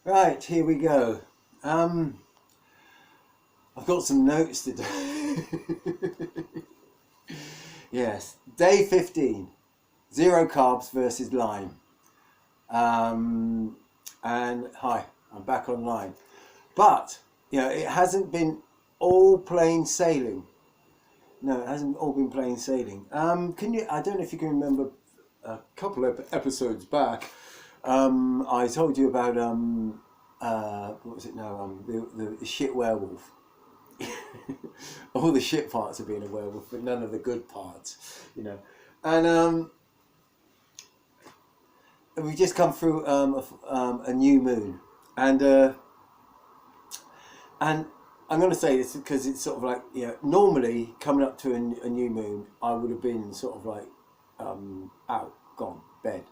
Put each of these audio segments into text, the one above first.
Right, here we go. I've got some notes to do. Yes, day 15, zero carbs versus Lyme. And hi, I'm back online. But, it hasn't been all plain sailing. No, it hasn't all been plain sailing. I don't know if you can remember a couple of episodes back, I told you about, what was it now? The shit werewolf. All the shit parts of being a werewolf, but none of the good parts. And we've just come through a new moon, and I'm going to say this because it's sort of like, normally coming up to a new moon, I would have been sort of like out, gone, bed,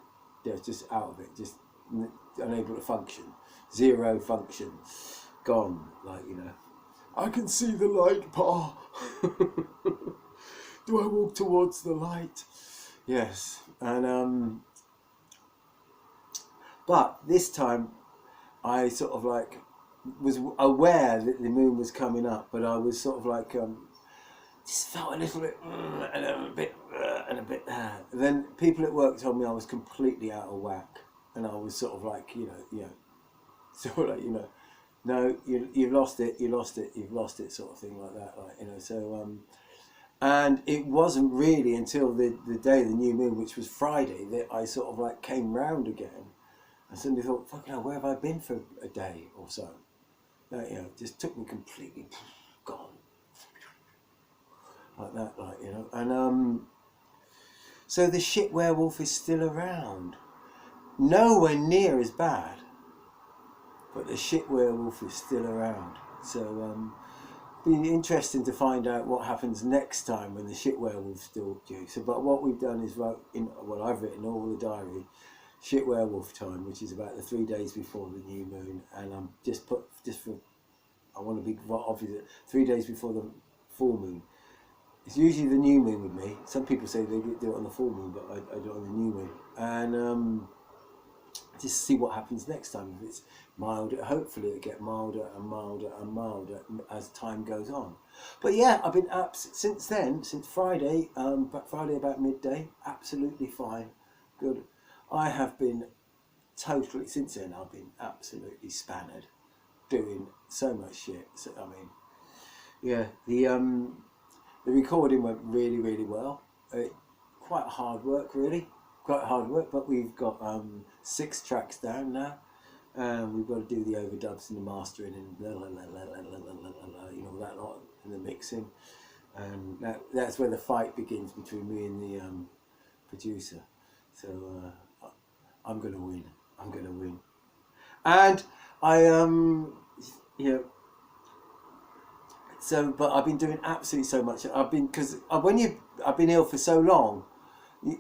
just out of it, just unable to function, zero function, gone, I can see the light, Pa. Do I walk towards the light? Yes, and but this time I sort of like was aware that the moon was coming up, but I was sort of like just felt a little bit and a bit and a bit. Then people at work told me I was completely out of whack, and I was sort of like sort of like no, you've lost it, you've lost it, sort of thing like that, So and it wasn't really until the day of the new moon, which was Friday, that I sort of like came round again. I suddenly thought, fucking hell, where have I been for a day or so? Just took me completely gone. Like that, And so the shit werewolf is still around. Nowhere near as bad, but the shit werewolf is still around. So be interesting to find out what happens next time when the shit werewolf's still due. So, but what we've done is I've written all the diary. Shit werewolf time, which is about the 3 days before the new moon, and I'm I want to be obvious, 3 days before the full moon. It's usually the new moon with me. Some people say they do it on the full moon, but I do it on the new moon, and just see what happens next time. If it's milder, hopefully it'll get milder and milder and milder as time goes on. But yeah, I've been since then, since Friday, Friday about midday, absolutely fine, good. I have been totally, since then I've been absolutely spannered, doing so much shit. So, I mean, yeah, the recording went really, really well. Quite hard work, really. Quite hard work, but we've got 6 tracks down now. We've got to do the overdubs and the mastering and that lot, and the mixing. And that's where the fight begins between me and the producer. So I'm going to win. I'm going to win. And so, but I've been doing absolutely so much. I've been ill for so long,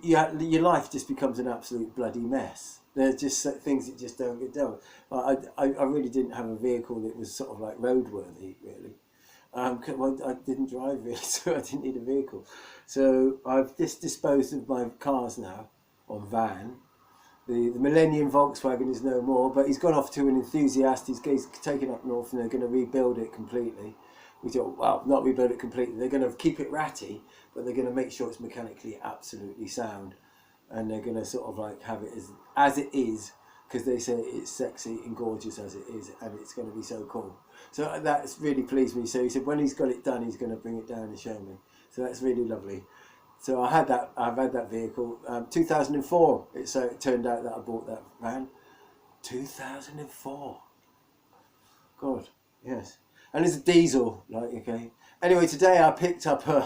your life just becomes an absolute bloody mess. There's just things that just don't get done. I really didn't have a vehicle that was sort of like roadworthy, really. Well, I didn't drive really, so I didn't need a vehicle. So I've just disposed of my cars now on van. The Millennium Volkswagen is no more, but he's gone off to an enthusiast. He's taken up north, and they're going to rebuild it completely. We thought, well, not rebuild it completely. They're going to keep it ratty, but they're going to make sure it's mechanically absolutely sound, and they're going to sort of like have it as it is, because they say it's sexy and gorgeous as it is, and it's going to be so cool. So that's really pleased me. So he said when he's got it done, he's going to bring it down and show me. So that's really lovely. So I've had that vehicle, 2004, so it turned out that I bought that van, 2004, God, yes, and it's a diesel, okay. Anyway, today I picked up a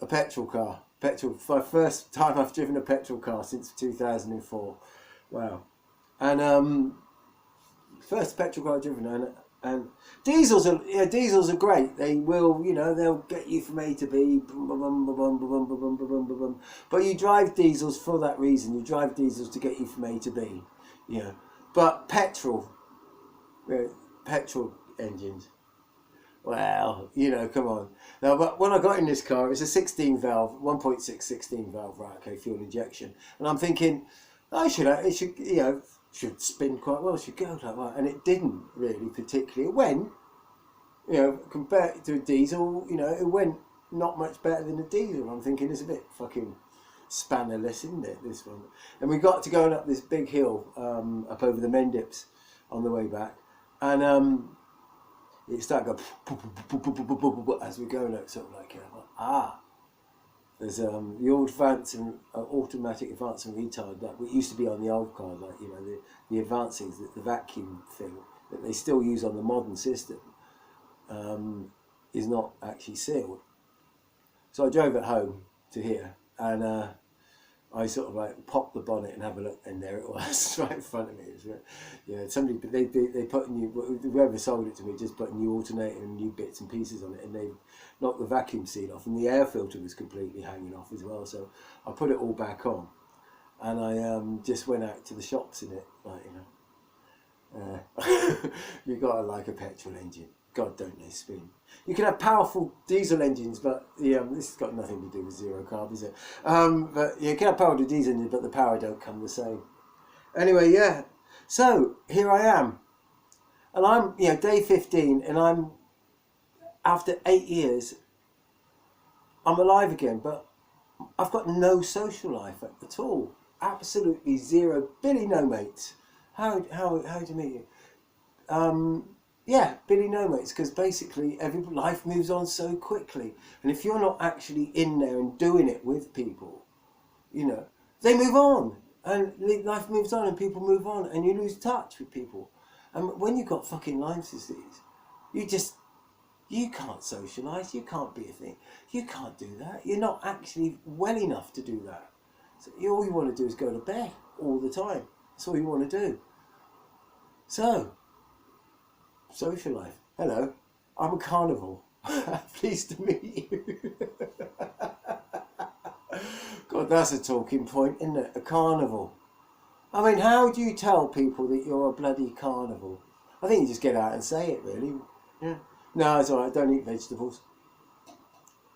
petrol car, for the first time I've driven a petrol car since 2004, wow, and first petrol car I've driven, and diesels are great. They will, they'll get you from A to B, but you drive diesels for that reason. You drive diesels to get you from A to B, But petrol engines, well, come on. Now, but when I got in this car, it's a 16 valve, 1.6 16 valve, right? Okay, fuel injection, and I'm thinking, It should, should spin quite well, should go like that. And it didn't really particularly. It went, compared to a diesel, it went not much better than a diesel. I'm thinking it's a bit fucking spannerless, isn't it, this one? And we got to going up this big hill, up over the Mendips on the way back. And it started going as we're going up, sort of like, there's the old automatic advancing retard that used to be on the old car, like the advancing, the vacuum thing that they still use on the modern system, is not actually sealed. So I drove it home to here, and I sort of like popped the bonnet and have a look, and there it was, right in front of me. Somebody, but they put whoever sold it to me just put a new alternator and new bits and pieces on it, and they knocked the vacuum seal off, and the air filter was completely hanging off as well. So I put it all back on, and I just went out to the shops in it, like you gotta like a petrol engine. God, don't they spin? You can have powerful diesel engines, but this has got nothing to do with zero carb, is it? But you can have powerful diesel engines, but the power don't come the same. Anyway, yeah. So here I am, and I'm day 15, and I'm after 8 years, I'm alive again, but I've got no social life at all. Absolutely zero. Billy no mates. How do you meet you? Yeah, Billy no mates, because basically life moves on so quickly, and if you're not actually in there and doing it with people, they move on, and life moves on, and people move on, and you lose touch with people. And when you've got fucking Lyme disease, you can't socialise, you can't be a thing, you can't do that. You're not actually well enough to do that. So all you want to do is go to bed all the time. That's all you want to do. So, social life. Hello, I'm a carnivore. Pleased to meet you. God, that's a talking point, isn't it? A carnivore. I mean, how do you tell people that you're a bloody carnivore? I think you just get out and say it, really. Yeah. No, it's alright, I don't eat vegetables.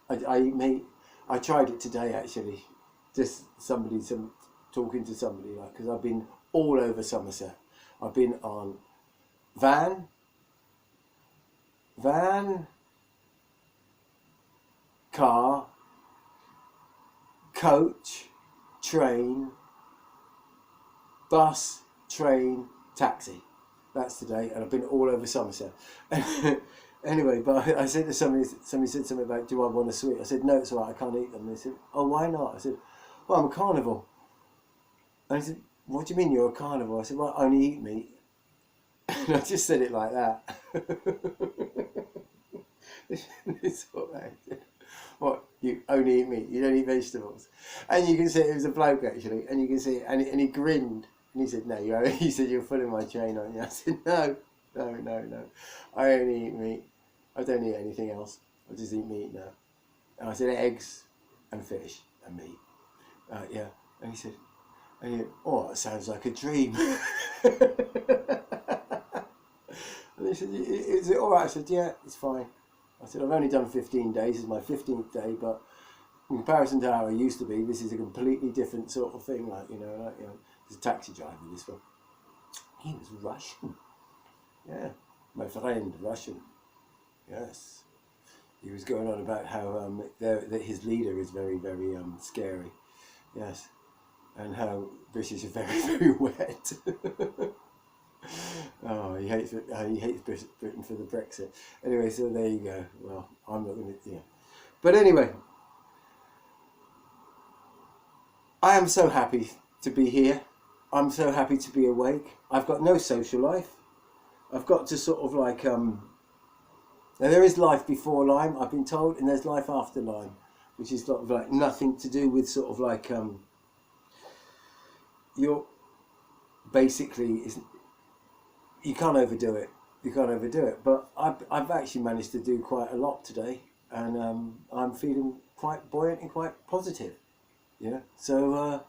I eat meat. I tried it today, actually. Just talking to somebody, like, because I've been all over Somerset. I've been on van, car, coach, train, bus, train, taxi. That's today, and I've been all over Somerset. Anyway, but I said to somebody said something about, do I want a sweet? I said, no, it's all right, I can't eat them. They said, oh, why not? I said, well, I'm a carnivore. And he said, what do you mean you're a carnivore? I said, well, I only eat meat. And I just said it like that. It's all right. What, you only eat meat, you don't eat vegetables? And you can see it was a bloke, actually, and you can see it, and he grinned, and he said, no, he said, you're pulling my chain on you. I said, no, I only eat meat. I don't eat anything else. I just eat meat now. And I said, eggs and fish and meat. Yeah. And he said, oh, that sounds like a dream. And he said, is it all right? I said, yeah, it's fine. I said, I've only done 15 days. It's my 15th day, but in comparison to how I used to be, this is a completely different sort of thing. He's a taxi driver, this one. He was Russian. Yeah, my friend, Russian. Yes. He was going on about how that his leader is very, very scary. Yes. And how British are very, very wet. Oh, he hates Britain for the Brexit. Anyway, so there you go. Well, I'm not going to, But anyway, I am so happy to be here. I'm so happy to be awake. I've got no social life. I've got to sort of like, now there is life before Lyme, I've been told, and there's life after Lyme, which is sort of like nothing to do with sort of like, you're basically, you can't overdo it. But I've actually managed to do quite a lot today, and I'm feeling quite buoyant and quite positive. Yeah. So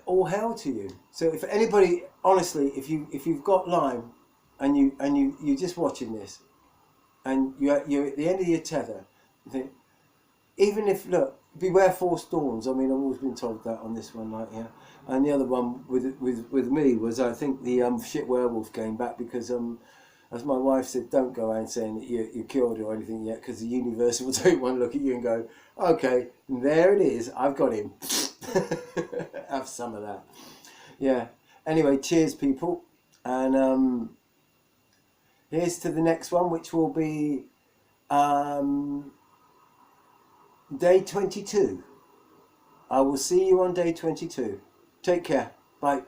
all hail to you. So if anybody, honestly, if you've got Lyme, and you're just watching this, and you're at the end of your tether, you think, even if, look, beware false dawns. I mean, I've always been told that on this one, like, yeah. And the other one with me was, I think the shit werewolf came back because as my wife said, don't go around saying that you're cured or anything yet, because the universe will take one look at you and go, okay, there it is, I've got him. Have some of that. Yeah. Anyway, cheers, people, and here's to the next one, which will be day 22. I will see you on day 22. Take care. Bye.